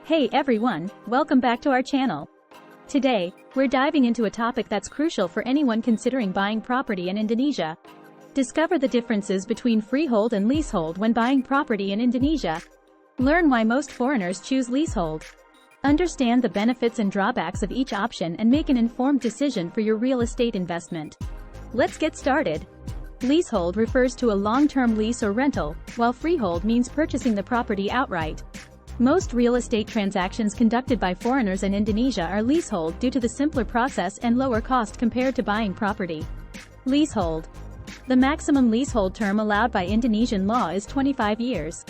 Hey everyone, welcome back to our channel. Today, we're diving into a topic that's crucial for anyone considering buying property in Indonesia. Discover the differences between freehold and leasehold when buying property in Indonesia. Learn why most foreigners choose leasehold. Understand the benefits and drawbacks of each option and make an informed decision for your real estate investment. Let's get started. Leasehold refers to a long-term lease or rental, while freehold means purchasing the property outright. Most real estate transactions conducted by foreigners in Indonesia are leasehold due to the simpler process and lower cost compared to buying property. Leasehold. The maximum leasehold term allowed by Indonesian law is 25 years.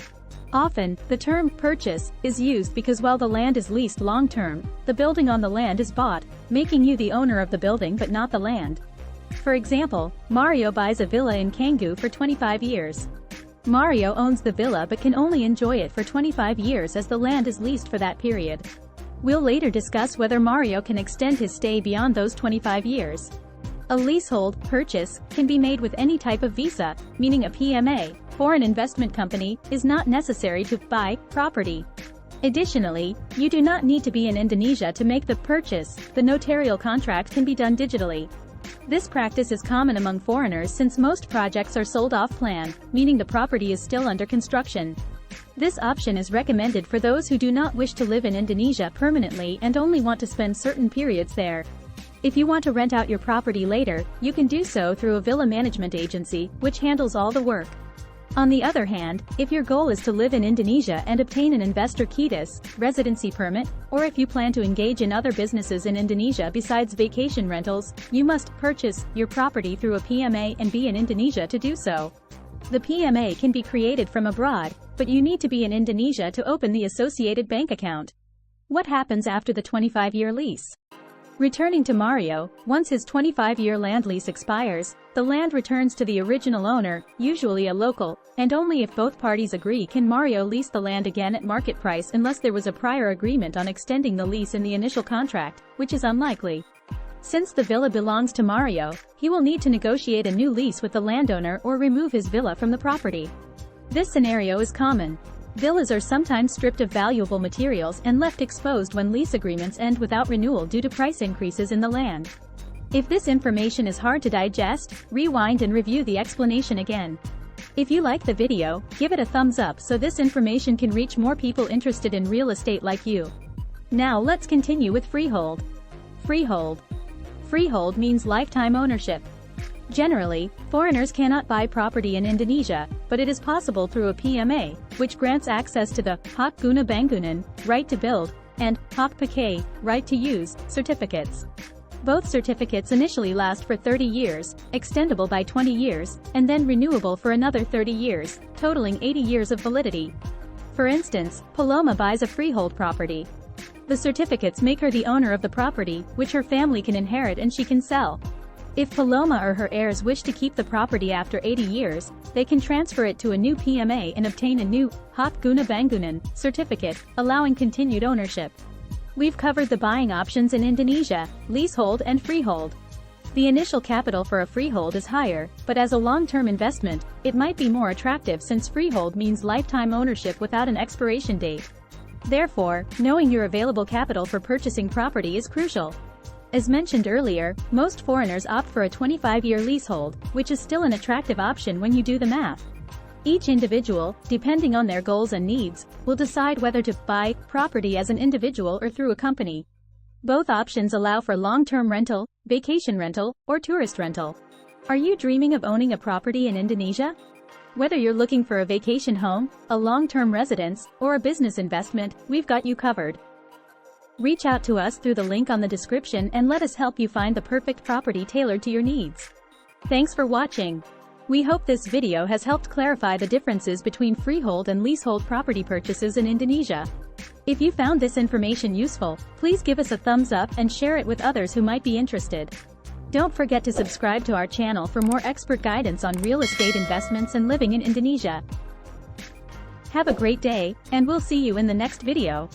Often, the term purchase is used because while the land is leased long-term, the building on the land is bought, making you the owner of the building but not the land. For example, Mario buys a villa in Canggu for 25 years. Mario owns the villa but can only enjoy it for 25 years as the land is leased for that period. We'll later discuss whether Mario can extend his stay beyond those 25 years. A leasehold purchase can be made with any type of visa, meaning a PMA, foreign investment company, is not necessary to buy property. Additionally, you do not need to be in Indonesia to make the purchase. The notarial contract can be done digitally. This practice is common among foreigners since most projects are sold off-plan, meaning the property is still under construction. This option is recommended for those who do not wish to live in Indonesia permanently and only want to spend certain periods there. If you want to rent out your property later, you can do so through a villa management agency, which handles all the work. On the other hand, if your goal is to live in Indonesia and obtain an investor kitas, residency permit, or if you plan to engage in other businesses in Indonesia besides vacation rentals, you must purchase your property through a PMA and be in Indonesia to do so. The PMA can be created from abroad, but you need to be in Indonesia to open the associated bank account. What happens after the 25-year lease? Returning to Mario, once his 25-year land lease expires, the land returns to the original owner, usually a local, and only if both parties agree can Mario lease the land again at market price unless there was a prior agreement on extending the lease in the initial contract, which is unlikely. Since the villa belongs to Mario, he will need to negotiate a new lease with the landowner or remove his villa from the property. This scenario is common. Villas are sometimes stripped of valuable materials and left exposed when lease agreements end without renewal due to price increases in the land. If this information is hard to digest, rewind and review the explanation again. If you like the video, give it a thumbs up so this information can reach more people interested in real estate like you. Now let's continue with freehold. Freehold. Freehold means lifetime ownership. Generally, foreigners cannot buy property in Indonesia, but it is possible through a PMA, which grants access to the Hak Guna Bangunan, right to build, and Hak Pakai, right to use, certificates. Both certificates initially last for 30 years, extendable by 20 years, and then renewable for another 30 years, totaling 80 years of validity. For instance, Paloma buys a freehold property. The certificates make her the owner of the property, which her family can inherit and she can sell. If Paloma or her heirs wish to keep the property after 80 years, they can transfer it to a new PMA and obtain a new Hak Guna Bangunan certificate, allowing continued ownership. We've covered the buying options in Indonesia, leasehold and freehold. The initial capital for a freehold is higher, but as a long-term investment, it might be more attractive since freehold means lifetime ownership without an expiration date. Therefore, knowing your available capital for purchasing property is crucial. As mentioned earlier, most foreigners opt for a 25-year leasehold, which is still an attractive option when you do the math. Each individual, depending on their goals and needs, will decide whether to buy property as an individual or through a company. Both options allow for long-term rental, vacation rental, or tourist rental. Are you dreaming of owning a property in Indonesia? Whether you're looking for a vacation home, a long-term residence, or a business investment, we've got you covered. Reach out to us through the link on the description and let us help you find the perfect property tailored to your needs. Thanks for watching. We hope this video has helped clarify the differences between freehold and leasehold property purchases in Indonesia. If you found this information useful, please give us a thumbs up and share it with others who might be interested. Don't forget to subscribe to our channel for more expert guidance on real estate investments and living in Indonesia. Have a great day, and we'll see you in the next video.